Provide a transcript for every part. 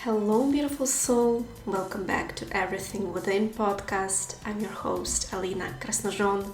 Hello, beautiful soul. Welcome back to Everything Within podcast. I'm your host, Alina Krasnožon.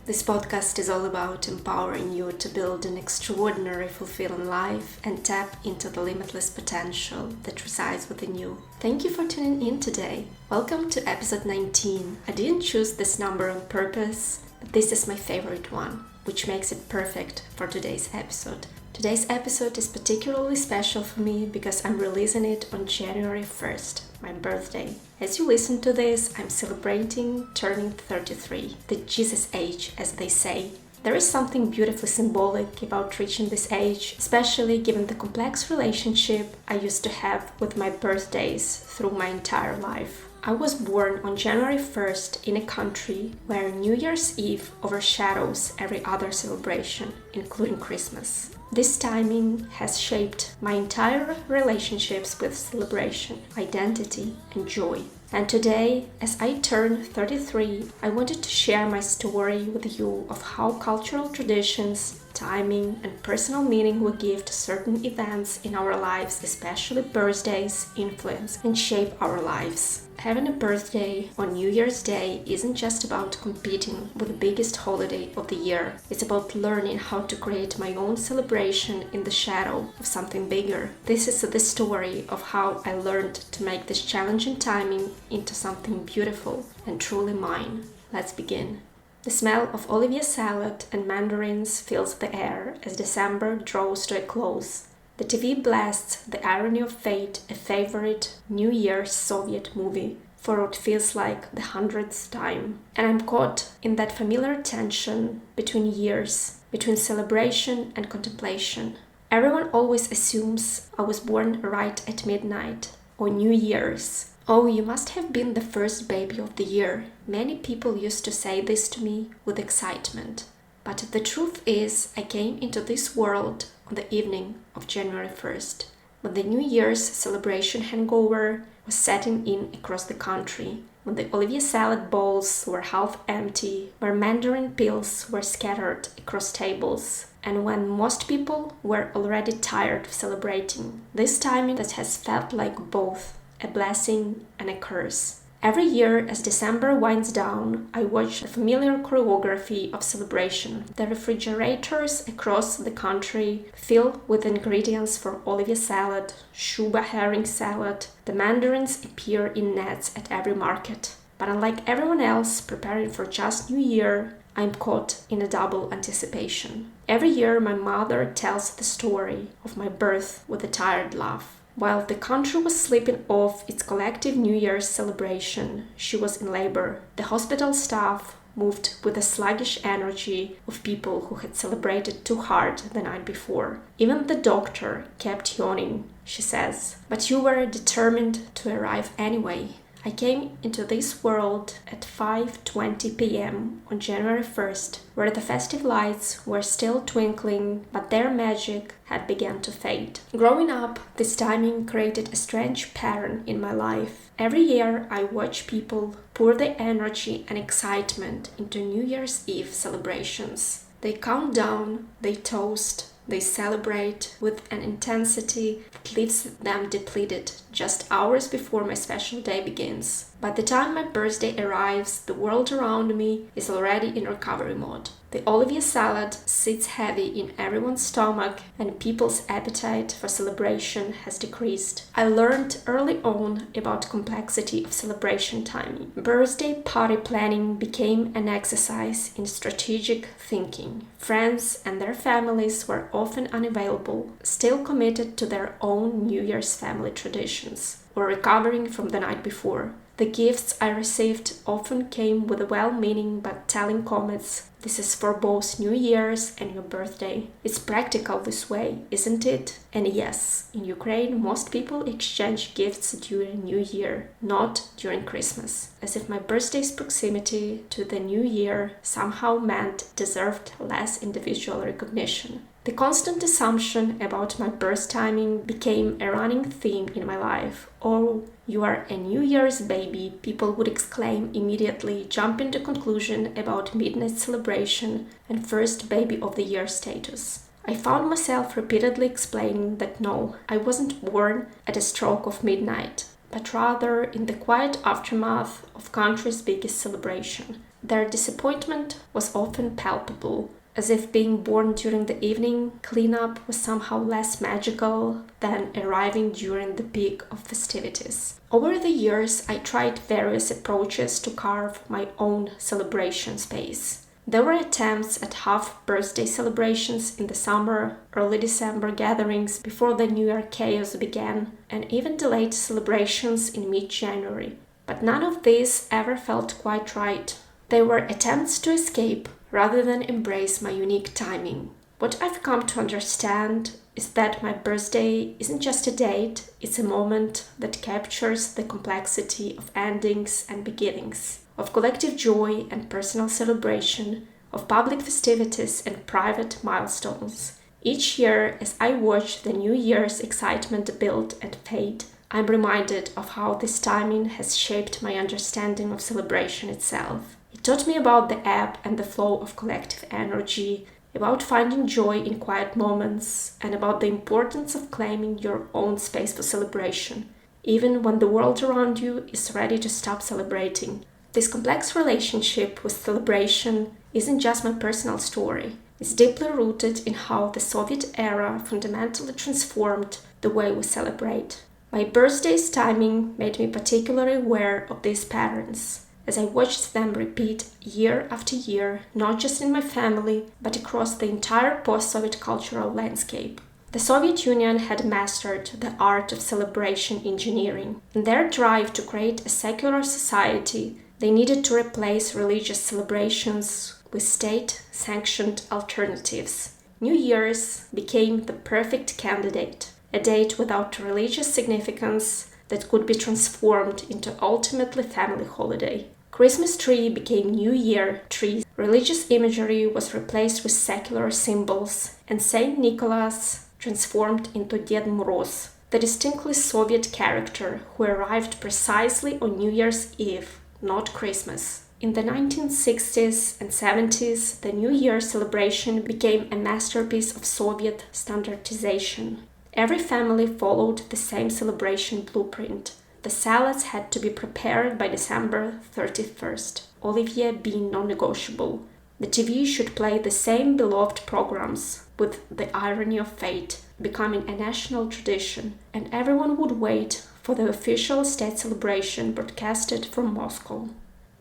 This podcast is all about empowering you to build an extraordinary, fulfilling life and tap into the limitless potential that resides within you. Thank you for tuning in today. Welcome to episode 19. I didn't choose this number on purpose, but this is my favorite one, which makes it perfect for today's episode. Today's episode is particularly special for me because I'm releasing it on January 1st, my birthday. As you listen to this, I'm celebrating turning 33, the Jesus age, as they say. There is something beautifully symbolic about reaching this age, especially given the complex relationship I used to have with my birthdays through my entire life. I was born on January 1st in a country where New Year's Eve overshadows every other celebration, including Christmas. This timing has shaped my entire relationships with celebration, identity, and joy. And today, as I turn 33, I wanted to share my story with you of how cultural traditions, timing, and personal meaning we give to certain events in our lives, especially birthdays, influence and shape our lives. Having a birthday on New Year's Day isn't just about competing with the biggest holiday of the year. It's about learning how to create my own celebration in the shadow of something bigger. This is the story of how I learned to make this challenging timing into something beautiful and truly mine. Let's begin. The smell of olivier salad and mandarins fills the air as December draws to a close. The TV blasts The Irony of Fate, a favorite New Year's Soviet movie, for what feels like the 100th time. And I'm caught in that familiar tension between years, between celebration and contemplation. Everyone always assumes I was born right at midnight, or New Year's. Oh, you must have been the first baby of the year. Many people used to say this to me with excitement. But the truth is, I came into this world on the evening of January 1st, when the New Year's celebration hangover was setting in across the country, when the olivier salad bowls were half empty, where mandarin peels were scattered across tables, and when most people were already tired of celebrating. This timing that has felt like both a blessing and a curse. Every year, as December winds down, I watch the familiar choreography of celebration. The refrigerators across the country fill with ingredients for olivier salad, shuba herring salad. The mandarins appear in nets at every market. But unlike everyone else preparing for just New Year, I'm caught in a double anticipation. Every year, my mother tells the story of my birth with a tired laugh. While the country was sleeping off its collective New Year's celebration, she was in labor. The hospital staff moved with the sluggish energy of people who had celebrated too hard the night before. Even the doctor kept yawning, she says. But you were determined to arrive anyway. I came into this world at 5:20 p.m. on January 1st, where the festive lights were still twinkling, but their magic had begun to fade. Growing up, this timing created a strange pattern in my life. Every year, I watch people pour their energy and excitement into New Year's Eve celebrations. They count down, they toast, they celebrate with an intensity that leaves them depleted just hours before my special day begins. By the time my birthday arrives, the world around me is already in recovery mode. The olivier salad sits heavy in everyone's stomach and people's appetite for celebration has decreased. I learned early on about complexity of celebration timing. Birthday party planning became an exercise in strategic thinking. Friends and their families were often unavailable, still committed to their own New Year's family traditions, or recovering from the night before. The gifts I received often came with well-meaning but telling comments. This is for both New Year's and your birthday. It's practical this way, isn't it? And yes, in Ukraine, most people exchange gifts during New Year, not during Christmas, as if my birthday's proximity to the New Year somehow meant it deserved less individual recognition. The constant assumption about my birth timing became a running theme in my life. Oh, you are a New Year's baby, people would exclaim immediately, jumping to conclusion about midnight celebration and first baby of the year status. I found myself repeatedly explaining that no, I wasn't born at a stroke of midnight, but rather in the quiet aftermath of country's biggest celebration. Their disappointment was often palpable, as if being born during the evening cleanup was somehow less magical than arriving during the peak of festivities. Over the years, I tried various approaches to carve my own celebration space. There were attempts at half-birthday celebrations in the summer, early December gatherings before the New Year chaos began, and even delayed celebrations in mid-January. But none of these ever felt quite right. They were attempts to escape rather than embrace my unique timing. What I've come to understand is that my birthday isn't just a date, it's a moment that captures the complexity of endings and beginnings, of collective joy and personal celebration, of public festivities and private milestones. Each year, as I watch the New Year's excitement build and fade, I'm reminded of how this timing has shaped my understanding of celebration itself. It taught me about the ebb and the flow of collective energy, about finding joy in quiet moments, and about the importance of claiming your own space for celebration, even when the world around you is ready to stop celebrating. This complex relationship with celebration isn't just my personal story. It's deeply rooted in how the Soviet era fundamentally transformed the way we celebrate. My birthday's timing made me particularly aware of these patterns, as I watched them repeat year after year, not just in my family, but across the entire post-Soviet cultural landscape. The Soviet Union had mastered the art of celebration engineering. In their drive to create a secular society, they needed to replace religious celebrations with state-sanctioned alternatives. New Year's became the perfect candidate, a date without religious significance that could be transformed into ultimately family holiday. Christmas tree became New Year tree. Religious imagery was replaced with secular symbols, and Saint Nicholas transformed into Ded Moroz, the distinctly Soviet character who arrived precisely on New Year's Eve, not Christmas. In the 1960s and 70s, the New Year celebration became a masterpiece of Soviet standardization. Every family followed the same celebration blueprint. The salads had to be prepared by December 31st, olivier being non-negotiable. The TV should play the same beloved programs, with the irony of fate becoming a national tradition, and everyone would wait for the official state celebration broadcasted from Moscow.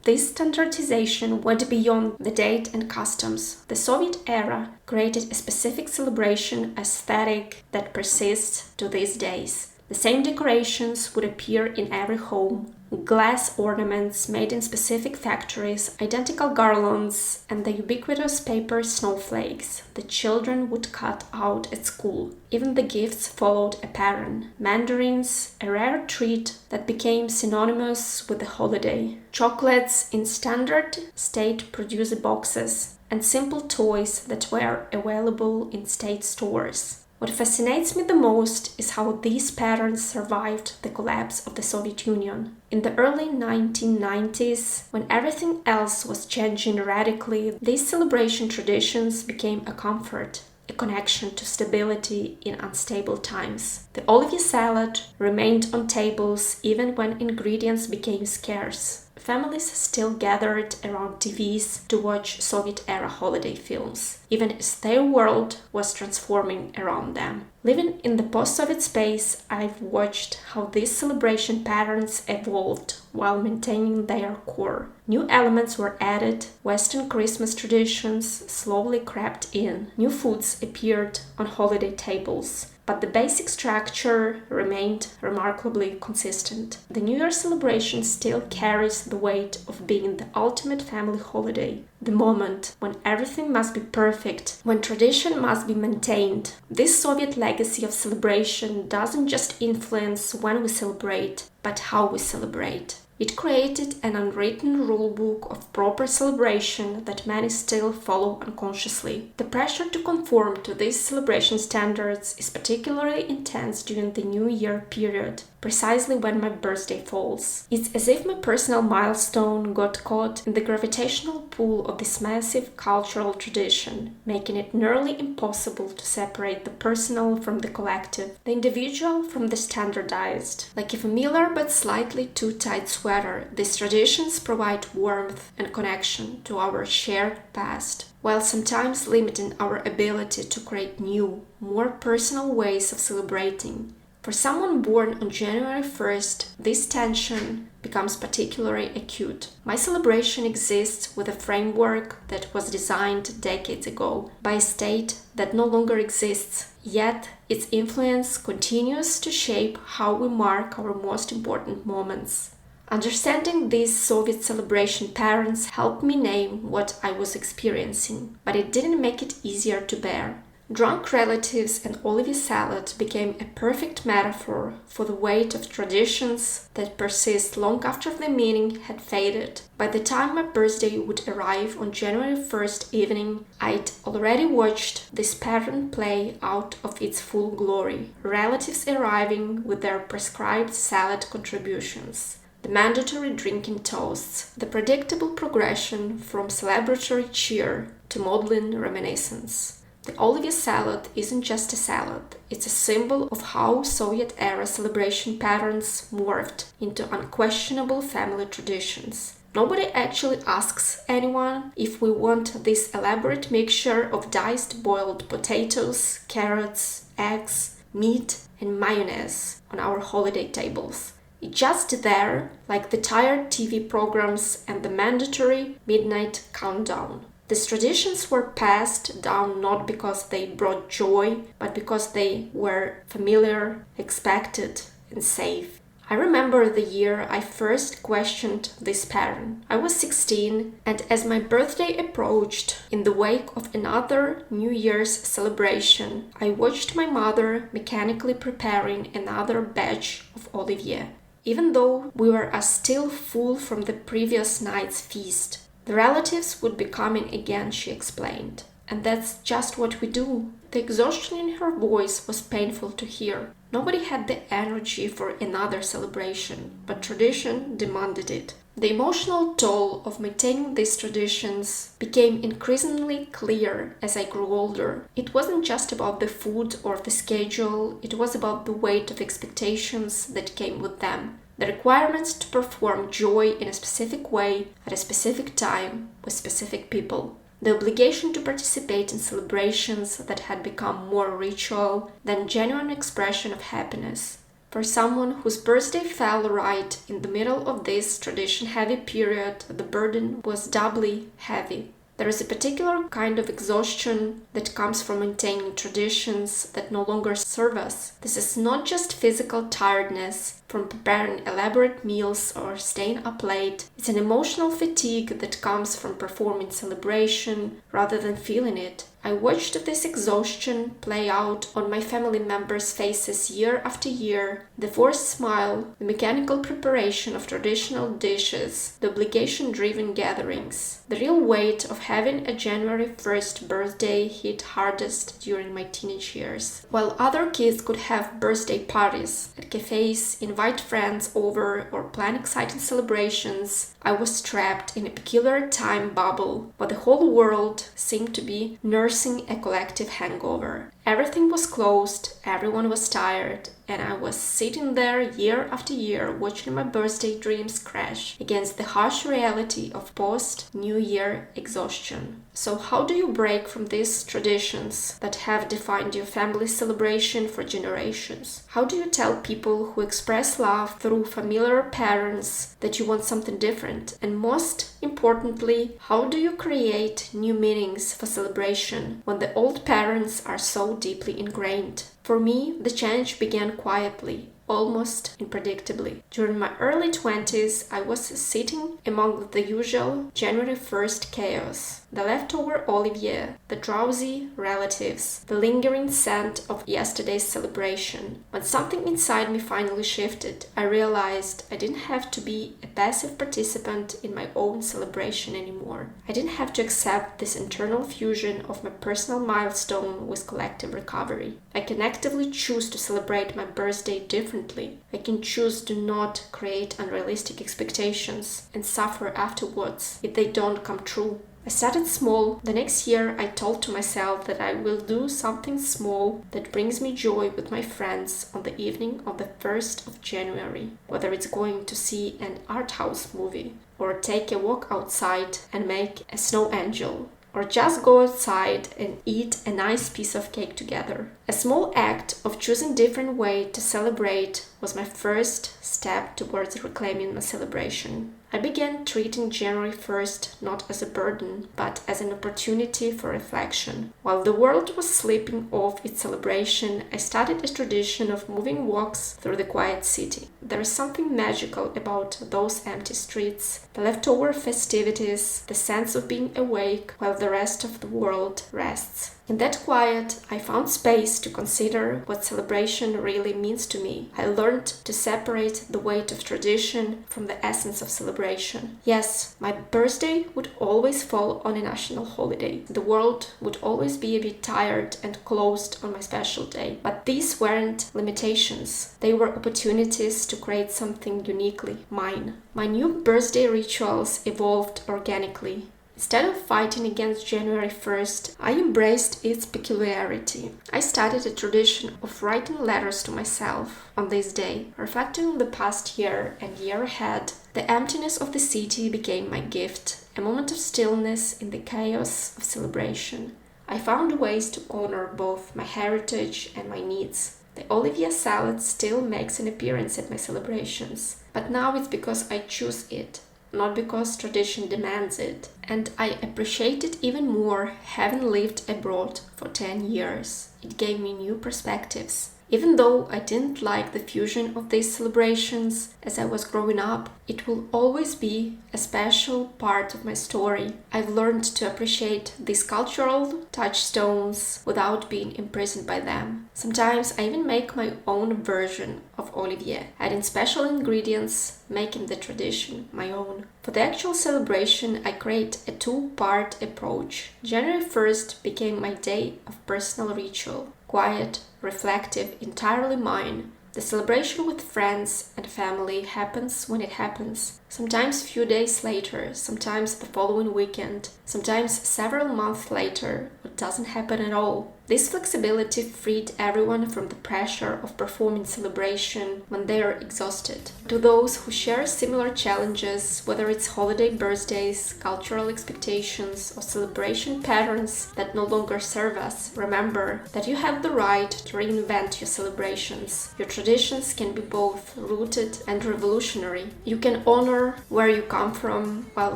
This standardization went beyond the date and customs. The Soviet era created a specific celebration aesthetic that persists to these days. The same decorations would appear in every home, glass ornaments made in specific factories, identical garlands, and the ubiquitous paper snowflakes that children would cut out at school. Even the gifts followed a pattern. Mandarins, a rare treat that became synonymous with the holiday. Chocolates in standard state-produced boxes, and simple toys that were available in state stores. What fascinates me the most is how these patterns survived the collapse of the Soviet Union. In the early 1990s, when everything else was changing radically, these celebration traditions became a comfort, a connection to stability in unstable times. The olivier salad remained on tables even when ingredients became scarce. Families still gathered around TVs to watch Soviet-era holiday films, even as their world was transforming around them. Living in the post-Soviet space, I've watched how these celebration patterns evolved while maintaining their core. New elements were added, Western Christmas traditions slowly crept in, new foods appeared on holiday tables, but the basic structure remained remarkably consistent. The New Year celebration still carries the weight of being the ultimate family holiday, the moment when everything must be perfect, when tradition must be maintained. This Soviet legacy of celebration doesn't just influence when we celebrate, but how we celebrate. It created an unwritten rulebook of proper celebration that many still follow unconsciously. The pressure to conform to these celebration standards is particularly intense during the New Year period, precisely when my birthday falls. It's as if my personal milestone got caught in the gravitational pull of this massive cultural tradition, making it nearly impossible to separate the personal from the collective, the individual from the standardized. Like a familiar but slightly too tight sweater, these traditions provide warmth and connection to our shared past, while sometimes limiting our ability to create new, more personal ways of celebrating. For someone born on January 1st, this tension becomes particularly acute. My celebration exists with a framework that was designed decades ago by a state that no longer exists, yet its influence continues to shape how we mark our most important moments. Understanding these Soviet celebration patterns helped me name what I was experiencing, but it didn't make it easier to bear. Drunk relatives and olivier salad became a perfect metaphor for the weight of traditions that persist long after the meaning had faded. By the time my birthday would arrive on January 1st evening, I'd already watched this pattern play out of its full glory, relatives arriving with their prescribed salad contributions, the mandatory drinking toasts, the predictable progression from celebratory cheer to maudlin reminiscence. The olivier salad isn't just a salad, it's a symbol of how Soviet-era celebration patterns morphed into unquestionable family traditions. Nobody actually asks anyone if we want this elaborate mixture of diced boiled potatoes, carrots, eggs, meat, and mayonnaise on our holiday tables. It's just there, like the tired TV programs and the mandatory midnight countdown. These traditions were passed down not because they brought joy, but because they were familiar, expected, and safe. I remember the year I first questioned this pattern. I was 16, and as my birthday approached, in the wake of another New Year's celebration, I watched my mother mechanically preparing another batch of olivier, even though we were still full from the previous night's feast. The relatives would be coming again, she explained. And that's just what we do. The exhaustion in her voice was painful to hear. Nobody had the energy for another celebration, but tradition demanded it. The emotional toll of maintaining these traditions became increasingly clear as I grew older. It wasn't just about the food or the schedule, it was about the weight of expectations that came with them. The requirements to perform joy in a specific way at a specific time with specific people. The obligation to participate in celebrations that had become more ritual than genuine expression of happiness. For someone whose birthday fell right in the middle of this tradition-heavy period, the burden was doubly heavy. There is a particular kind of exhaustion that comes from maintaining traditions that no longer serve us. This is not just physical tiredness from preparing elaborate meals or staying up late. It's an emotional fatigue that comes from performing celebration rather than feeling it. I watched this exhaustion play out on my family members' faces year after year. The forced smile, the mechanical preparation of traditional dishes, the obligation-driven gatherings. The real weight of having a January 1st birthday hit hardest during my teenage years. While other kids could have birthday parties at cafes, invite friends over, or plan exciting celebrations, I was trapped in a peculiar time bubble, but the whole world seemed to be nursing a collective hangover. Everything was closed, everyone was tired, and I was sitting there year after year watching my birthday dreams crash against the harsh reality of post-New Year exhaustion. So how do you break from these traditions that have defined your family celebration for generations? How do you tell people who express love through familiar patterns that you want something different? And most importantly, how do you create new meanings for celebration when the old patterns are so deeply ingrained? For me, the change began quietly. almost unpredictably. During my early 20s, I was sitting among the usual January 1st chaos. The leftover olivier, the drowsy relatives, the lingering scent of yesterday's celebration. When something inside me finally shifted, I realized I didn't have to be a passive participant in my own celebration anymore. I didn't have to accept this internal fusion of my personal milestone with collective recovery. I can actively choose to celebrate my birthday differently. I can choose to not create unrealistic expectations and suffer afterwards if they don't come true. I started small. The next year, I told to myself that I will do something small that brings me joy with my friends on the evening of the 1st of January, whether it's going to see an art house movie, or take a walk outside and make a snow angel, or just go outside and eat a nice piece of cake together. A small act of choosing different way to celebrate was my first step towards reclaiming my celebration. I began treating January 1st not as a burden, but as an opportunity for reflection. While the world was sleeping off its celebration, I started a tradition of moving walks through the quiet city. There is something magical about those empty streets, the leftover festivities, the sense of being awake while the rest of the world rests. In that quiet, I found space to consider what celebration really means to me. I learned to separate the weight of tradition from the essence of celebration. Yes, my birthday would always fall on a national holiday. The world would always be a bit tired and closed on my special day. But these weren't limitations. They were opportunities to create something uniquely mine. My new birthday rituals evolved organically. Instead of fighting against January 1st, I embraced its peculiarity. I started a tradition of writing letters to myself on this day, reflecting on the past year and year ahead. The emptiness of the city became my gift, a moment of stillness in the chaos of celebration. I found ways to honor both my heritage and my needs. The olivier salad still makes an appearance at my celebrations, but now it's because I choose it, not because tradition demands it. And I appreciate it even more having lived abroad for 10 years. It gave me new perspectives. Even though I didn't like the fusion of these celebrations as I was growing up, it will always be a special part of my story. I've learned to appreciate these cultural touchstones without being imprisoned by them. Sometimes I even make my own version of olivier, adding special ingredients, making the tradition my own. For the actual celebration, I create a two-part approach. January 1st became my day of personal ritual. Quiet, reflective, entirely mine. The celebration with friends and family happens when it happens. Sometimes a few days later, sometimes the following weekend, sometimes several months later, or it doesn't happen at all. This flexibility freed everyone from the pressure of performing celebration when they are exhausted. To those who share similar challenges, whether it's holiday birthdays, cultural expectations, or celebration patterns that no longer serve us, remember that you have the right to reinvent your celebrations. Your traditions can be both rooted and revolutionary. You can honor where you come from while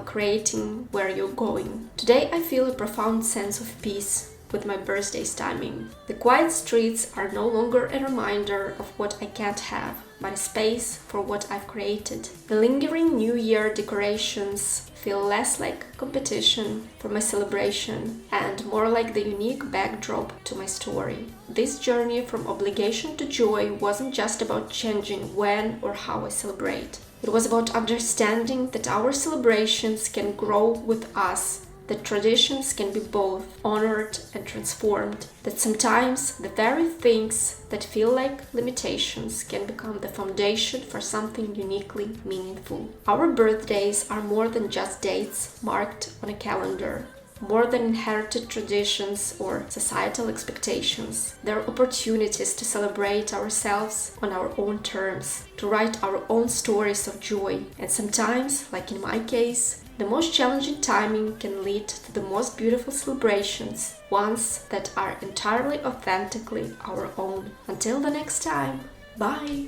creating where you're going. Today I feel a profound sense of peace with my birthday's timing. The quiet streets are no longer a reminder of what I can't have, but a space for what I've created. The lingering New Year decorations feel less like competition for my celebration and more like the unique backdrop to my story. This journey from obligation to joy wasn't just about changing when or how I celebrate. It was about understanding that our celebrations can grow with us, that traditions can be both honored and transformed, that sometimes the very things that feel like limitations can become the foundation for something uniquely meaningful. Our birthdays are more than just dates marked on a calendar, more than inherited traditions or societal expectations. They're opportunities to celebrate ourselves on our own terms, to write our own stories of joy, and sometimes, like in my case, the most challenging timing can lead to the most beautiful celebrations, ones that are entirely authentically our own. Until the next time, bye!